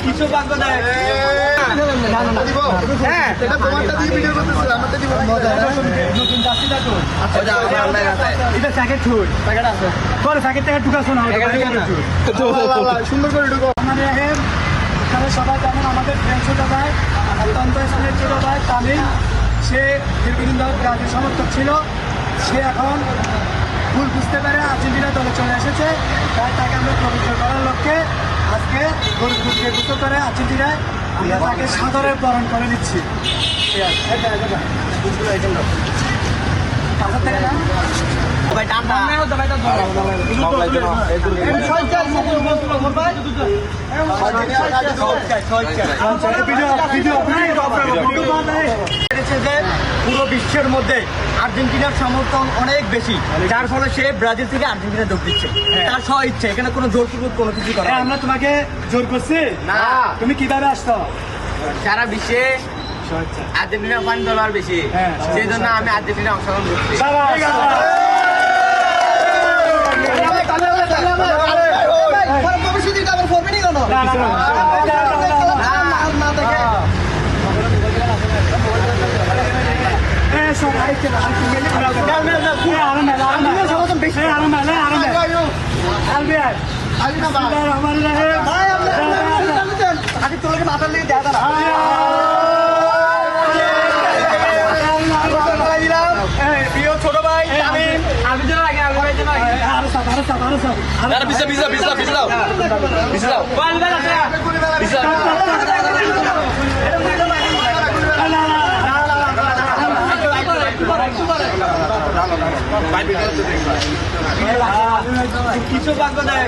কিছু বাক্য দেয় সুন্দর করে ঢুকো। সবাই জানেন আমাদের ফ্রেন্ড ছোট ভাই অত্যন্ত ছোট ভাই তামিম, সে দীর্ঘদিন ধরে ব্রাজিল সমর্থক ছিল। সে এখন ভুল বুঝতে পারে আর্জেন্টিনা দলে চলে এসেছে, তাই তাকে আমরা পবিত্র করার লক্ষ্যে আজকে গরিবকে গোসল করে আর্জেন্টিনায় আমরা তাকে সাদরে বরণ করে নিচ্ছি। পুরো বিশ্বের মধ্যে আর্জেন্টিনার সমর্থন অনেক বেশি, যার ফলে সে ব্রাজিল থেকে আর্জেন্টিনা যোগ দিচ্ছে তার স্ব ইচ্ছে। এখানে কোনো জোরপূর্বক কোনো কিছু করে আমরা তোমাকে জোর করছি না। তুমি কিভাবে আসতো? সারা বিশ্বে আর্জেন্টিনা ফান ডলার বেশি, সেই জন্য আমি আর্জেন্টিনা অংশগ্রহণ করছি। মাথার লেগে দেয় তারা ছোট ভাই আমি যেন আগে আগে ভাই যেন কিছু বাক্য দেয়